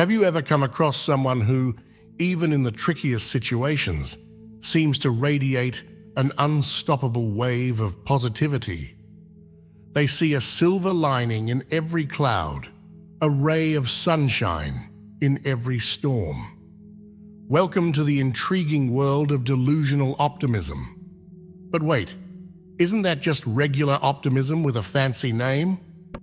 Have you ever come across someone who, even in the trickiest situations, seems to radiate an unstoppable wave of positivity? They see a silver lining in every cloud, a ray of sunshine in every storm. Welcome to the intriguing world of delusional optimism. But wait, isn't that just regular optimism with a fancy name?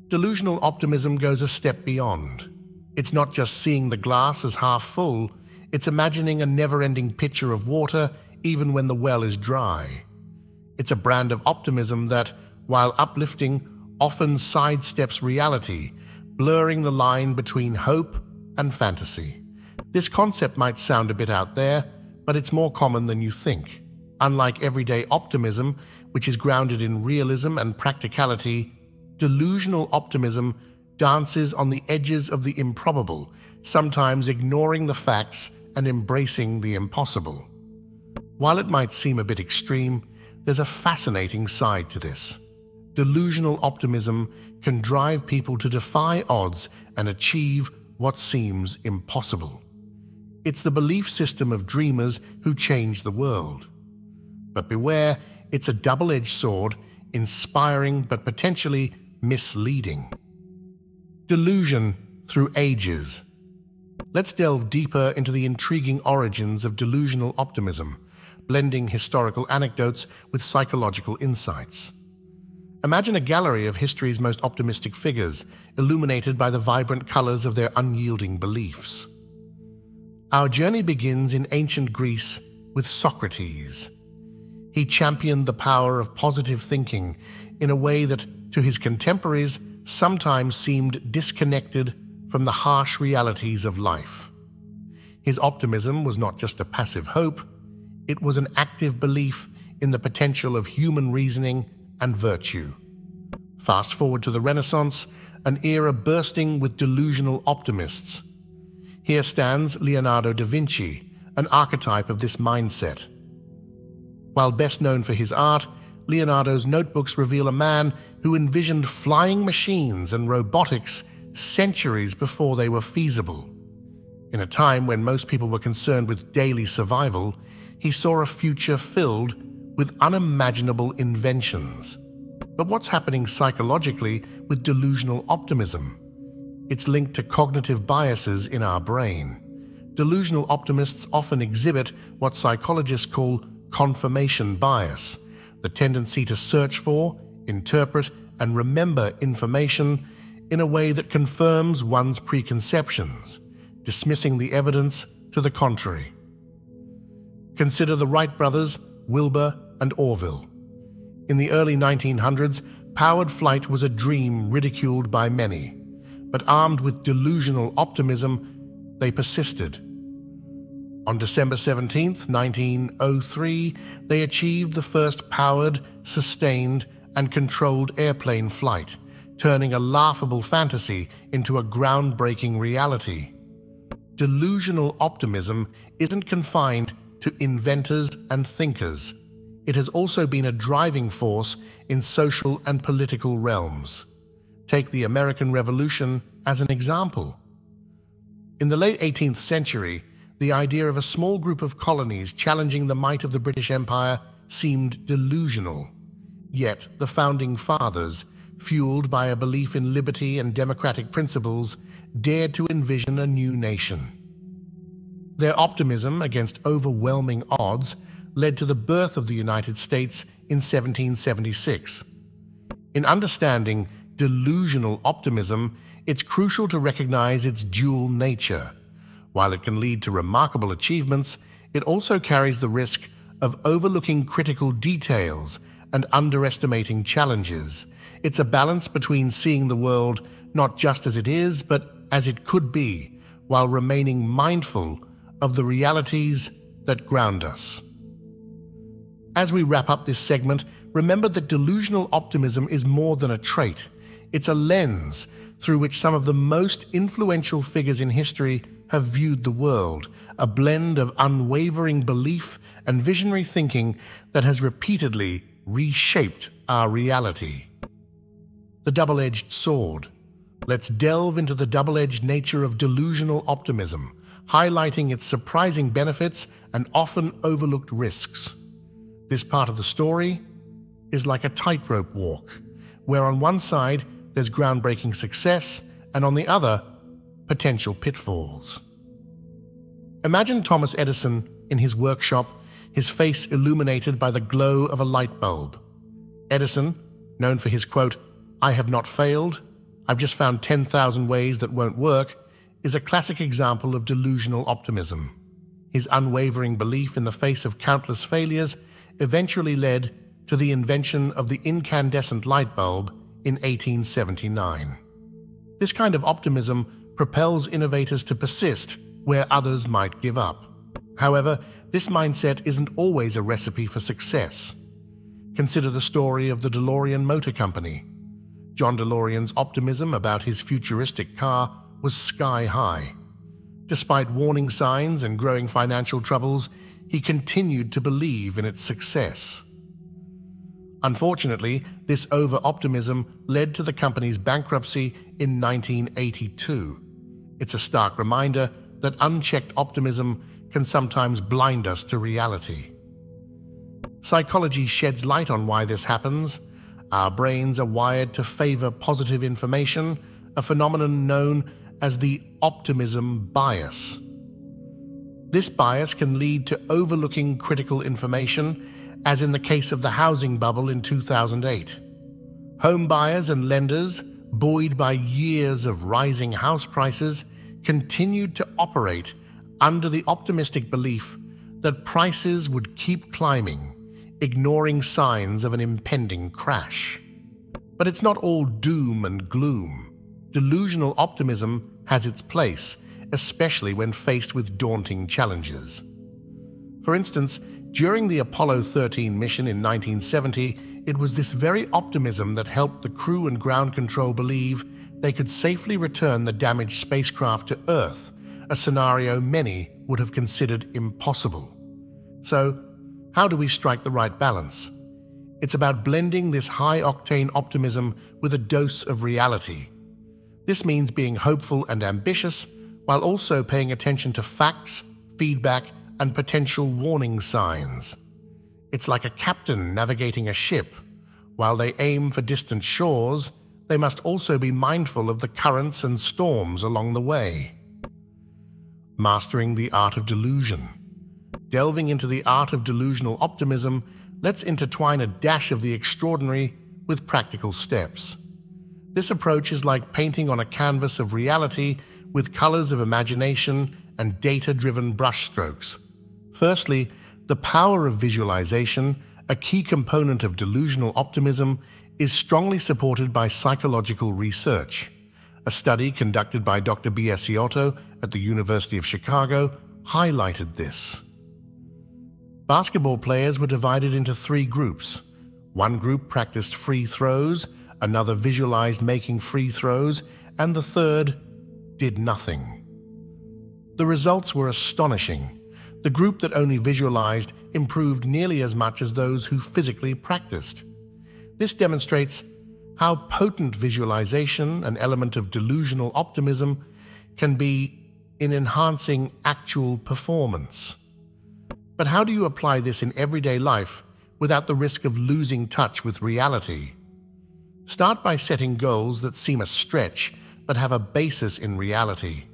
Delusional optimism goes a step beyond. It's not just seeing the glass as half full, it's imagining a never-ending pitcher of water even when the well is dry. It's a brand of optimism that, while uplifting, often sidesteps reality, blurring the line between hope and fantasy. This concept might sound a bit out there, but it's more common than you think. Unlike everyday optimism, which is grounded in realism and practicality, delusional optimism dances on the edges of the improbable, sometimes ignoring the facts and embracing the impossible. While it might seem a bit extreme, there's a fascinating side to this. Delusional optimism can drive people to defy odds and achieve what seems impossible. It's the belief system of dreamers who change the world. But beware, it's a double-edged sword, inspiring but potentially misleading. Delusion through ages. Let's delve deeper into the intriguing origins of delusional optimism, blending historical anecdotes with psychological insights. Imagine a gallery of history's most optimistic figures, illuminated by the vibrant colors of their unyielding beliefs. Our journey begins in ancient Greece with Socrates. He championed the power of positive thinking in a way that, to his contemporaries, sometimes seemed disconnected from the harsh realities of life. His optimism was not just a passive hope, it was an active belief in the potential of human reasoning and virtue. Fast forward to the Renaissance, an era bursting with delusional optimists. Here stands Leonardo da Vinci, an archetype of this mindset. While best known for his art, Leonardo's notebooks reveal a man who envisioned flying machines and robotics centuries before they were feasible. In a time when most people were concerned with daily survival, he saw a future filled with unimaginable inventions. But what's happening psychologically with delusional optimism? It's linked to cognitive biases in our brain. Delusional optimists often exhibit what psychologists call confirmation bias, the tendency to search for, interpret, and remember information in a way that confirms one's preconceptions, dismissing the evidence to the contrary. Consider the Wright brothers, Wilbur and Orville. In the early 1900s, powered flight was a dream ridiculed by many, but armed with delusional optimism, they persisted. On December 17, 1903, they achieved the first powered, sustained, and controlled airplane flight, turning a laughable fantasy into a groundbreaking reality. Delusional optimism isn't confined to inventors and thinkers. It has also been a driving force in social and political realms. Take the American Revolution as an example. In the late 18th century, the idea of a small group of colonies challenging the might of the British Empire seemed delusional. Yet the Founding Fathers, fueled by a belief in liberty and democratic principles, dared to envision a new nation. Their optimism against overwhelming odds led to the birth of the United States in 1776. In understanding delusional optimism, it's crucial to recognize its dual nature. While it can lead to remarkable achievements, it also carries the risk of overlooking critical details and underestimating challenges. It's a balance between seeing the world not just as it is, but as it could be, while remaining mindful of the realities that ground us. As we wrap up this segment, remember that delusional optimism is more than a trait. It's a lens through which some of the most influential figures in history have viewed the world, a blend of unwavering belief and visionary thinking that has repeatedly reshaped our reality. The double-edged sword. let's delve into the double-edged nature of delusional optimism, highlighting its surprising benefits and often overlooked risks. This part of the story is like a tightrope walk, where on one side there's groundbreaking success and on the other, potential pitfalls. Imagine Thomas Edison in his workshop, his face illuminated by the glow of a light bulb. Edison, known for his quote, "I have not failed, I've just found 10,000 ways that won't work," is a classic example of delusional optimism. His unwavering belief in the face of countless failures eventually led to the invention of the incandescent light bulb in 1879. This kind of optimism propels innovators to persist where others might give up. However, this mindset isn't always a recipe for success. Consider the story of the DeLorean Motor Company. John DeLorean's optimism about his futuristic car was sky high. Despite warning signs and growing financial troubles, he continued to believe in its success. Unfortunately, this over-optimism led to the company's bankruptcy in 1982. It's a stark reminder that unchecked optimism can sometimes blind us to reality. Psychology sheds light on why this happens. Our brains are wired to favor positive information, a phenomenon known as the optimism bias. This bias can lead to overlooking critical information, as in the case of the housing bubble in 2008. Home buyers and lenders, buoyed by years of rising house prices, continued to operate under the optimistic belief that prices would keep climbing, ignoring signs of an impending crash. But it's not all doom and gloom. Delusional optimism has its place, especially when faced with daunting challenges. For instance, during the Apollo 13 mission in 1970, it was this very optimism that helped the crew and ground control believe they could safely return the damaged spacecraft to Earth, a scenario many would have considered impossible. So, how do we strike the right balance? It's about blending this high-octane optimism with a dose of reality. This means being hopeful and ambitious, while also paying attention to facts, feedback, and potential warning signs. It's like a captain navigating a ship. While they aim for distant shores, they must also be mindful of the currents and storms along the way. Mastering the art of delusion. Delving into the art of delusional optimism, let's intertwine a dash of the extraordinary with practical steps. This approach is like painting on a canvas of reality with colors of imagination and data-driven brushstrokes. Firstly, the power of visualization, a key component of delusional optimism, is strongly supported by psychological research. A study conducted by Dr. Biasiotto at the University of Chicago highlighted this. Basketball players were divided into 3 groups. One group practiced free throws, another visualized making free throws, and the third did nothing. The results were astonishing. The group that only visualized improved nearly as much as those who physically practiced. This demonstrates how potent visualization, an element of delusional optimism, can be in enhancing actual performance. But how do you apply this in everyday life without the risk of losing touch with reality? Start by setting goals that seem a stretch but have a basis in reality.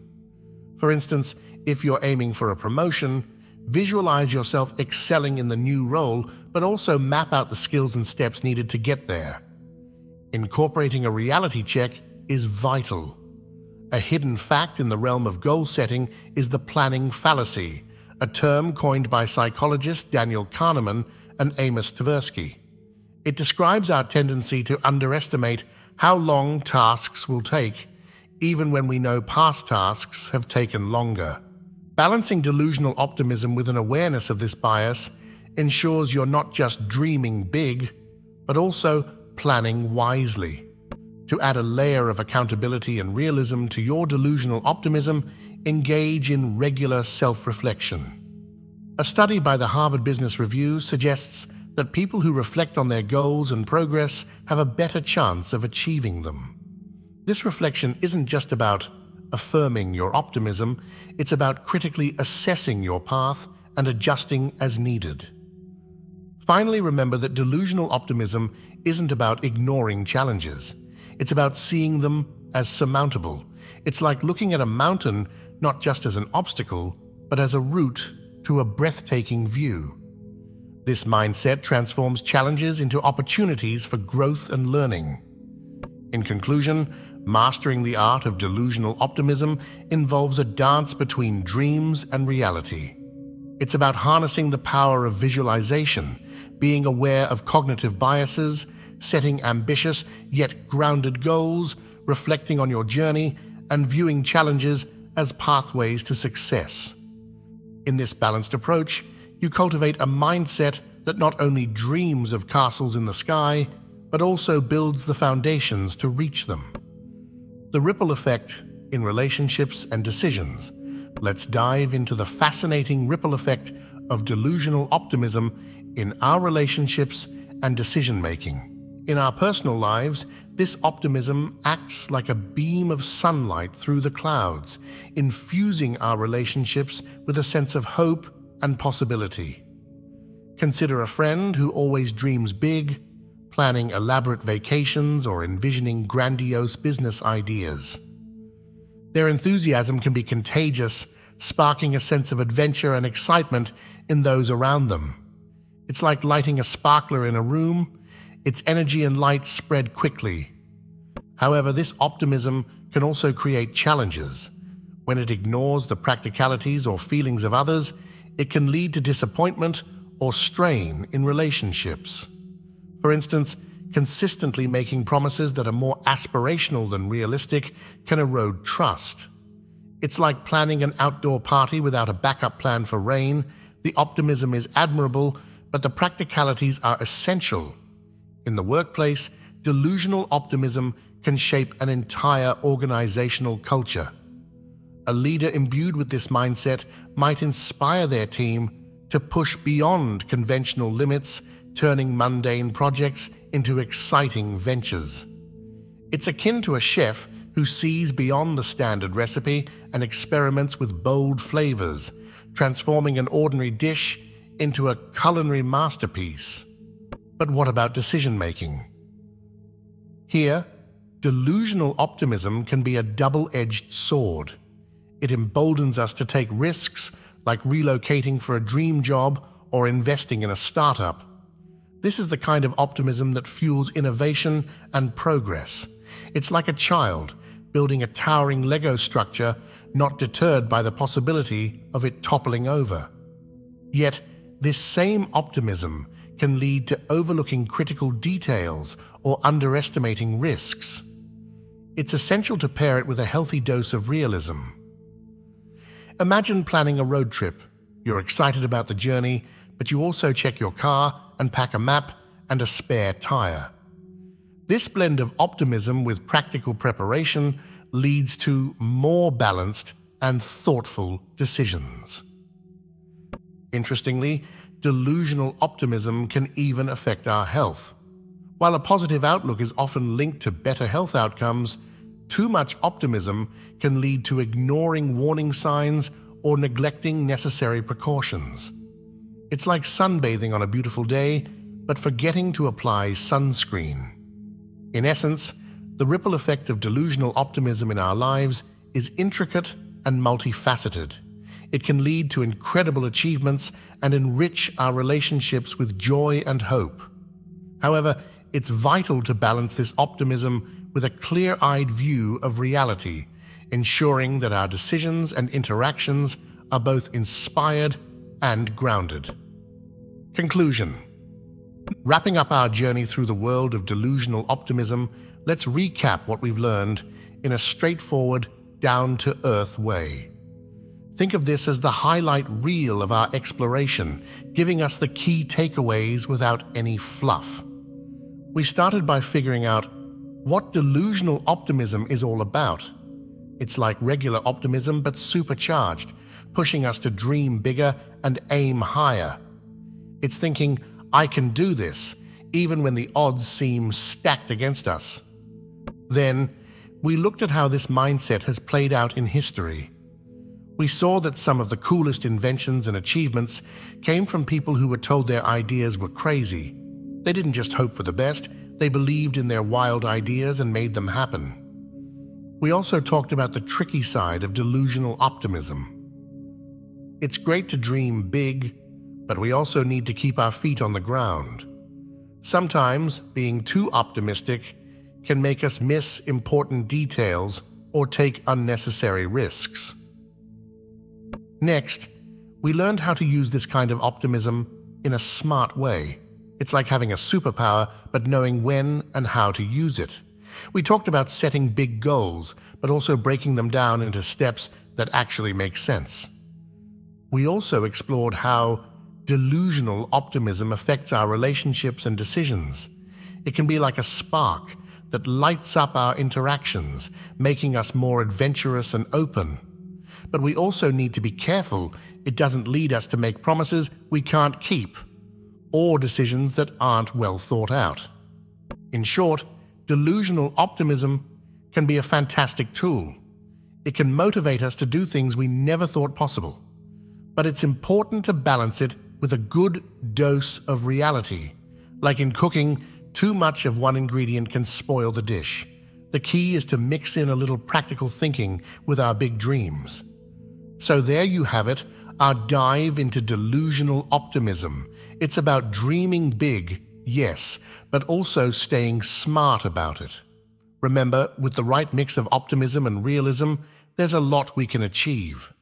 For instance, if you're aiming for a promotion, visualize yourself excelling in the new role, but also map out the skills and steps needed to get there. Incorporating a reality check is vital. A hidden fact in the realm of goal setting is the planning fallacy, a term coined by psychologists Daniel Kahneman and Amos Tversky. It describes our tendency to underestimate how long tasks will take, even when we know past tasks have taken longer. Balancing delusional optimism with an awareness of this bias ensures you're not just dreaming big, but also planning wisely. To add a layer of accountability and realism to your delusional optimism, engage in regular self-reflection. A study by the Harvard Business Review suggests that people who reflect on their goals and progress have a better chance of achieving them. This reflection isn't just about affirming your optimism, it's about critically assessing your path and adjusting as needed. Finally, remember that delusional optimism isn't about ignoring challenges. It's about seeing them as surmountable. It's like looking at a mountain not just as an obstacle, but as a route to a breathtaking view. This mindset transforms challenges into opportunities for growth and learning. In conclusion, mastering the art of delusional optimism involves a dance between dreams and reality. It's about harnessing the power of visualization, being aware of cognitive biases, setting ambitious yet grounded goals, reflecting on your journey, and viewing challenges as pathways to success. In this balanced approach, you cultivate a mindset that not only dreams of castles in the sky, but also builds the foundations to reach them. The ripple effect in relationships and decisions. Let's dive into the fascinating ripple effect of delusional optimism in our relationships and decision-making. In our personal lives, this optimism acts like a beam of sunlight through the clouds, infusing our relationships with a sense of hope and possibility. Consider a friend who always dreams big, planning elaborate vacations or envisioning grandiose business ideas. Their enthusiasm can be contagious, sparking a sense of adventure and excitement in those around them. It's like lighting a sparkler in a room. Its energy and light spread quickly. However, this optimism can also create challenges. When it ignores the practicalities or feelings of others, it can lead to disappointment or strain in relationships. For instance, consistently making promises that are more aspirational than realistic can erode trust. It's like planning an outdoor party without a backup plan for rain. The optimism is admirable, but the practicalities are essential. In the workplace, delusional optimism can shape an entire organizational culture. A leader imbued with this mindset might inspire their team to push beyond conventional limits, turning mundane projects into exciting ventures. It's akin to a chef who sees beyond the standard recipe and experiments with bold flavors, transforming an ordinary dish into a culinary masterpiece. But what about decision-making? Here, delusional optimism can be a double-edged sword. It emboldens us to take risks like relocating for a dream job or investing in a startup. This is the kind of optimism that fuels innovation and progress. It's like a child building a towering Lego structure, not deterred by the possibility of it toppling over. Yet, this same optimism can lead to overlooking critical details or underestimating risks. It's essential to pair it with a healthy dose of realism. Imagine planning a road trip. You're excited about the journey, but you also check your car and pack a map and a spare tire. This blend of optimism with practical preparation leads to more balanced and thoughtful decisions. Interestingly, delusional optimism can even affect our health. While a positive outlook is often linked to better health outcomes, too much optimism can lead to ignoring warning signs or neglecting necessary precautions. It's like sunbathing on a beautiful day, but forgetting to apply sunscreen. In essence, the ripple effect of delusional optimism in our lives is intricate and multifaceted. It can lead to incredible achievements and enrich our relationships with joy and hope. However, it's vital to balance this optimism with a clear-eyed view of reality, ensuring that our decisions and interactions are both inspired and grounded. Conclusion. Wrapping up our journey through the world of delusional optimism, let's recap what we've learned in a straightforward, down-to-earth way. Think of this as the highlight reel of our exploration, giving us the key takeaways without any fluff. We started by figuring out what delusional optimism is all about. It's like regular optimism but supercharged, pushing us to dream bigger and aim higher. It's thinking, I can do this, even when the odds seem stacked against us. Then, We looked at how this mindset has played out in history. We saw that some of the coolest inventions and achievements came from people who were told their ideas were crazy. They didn't just hope for the best, they believed in their wild ideas and made them happen. We also talked about the tricky side of delusional optimism. It's great to dream big, but we also need to keep our feet on the ground. Sometimes being too optimistic can make us miss important details or take unnecessary risks. Next, we learned how to use this kind of optimism in a smart way. It's like having a superpower, but knowing when and how to use it. We talked about setting big goals, but also breaking them down into steps that actually make sense. We also explored how delusional optimism affects our relationships and decisions. It can be like a spark that lights up our interactions, making us more adventurous and open. But we also need to be careful it doesn't lead us to make promises we can't keep, or decisions that aren't well thought out. In short, delusional optimism can be a fantastic tool. It can motivate us to do things we never thought possible. But it's important to balance it with a good dose of reality. Like in cooking, too much of one ingredient can spoil the dish. The key is to mix in a little practical thinking with our big dreams. So there you have it, our dive into delusional optimism. It's about dreaming big, yes, but also staying smart about it. Remember, with the right mix of optimism and realism, there's a lot we can achieve.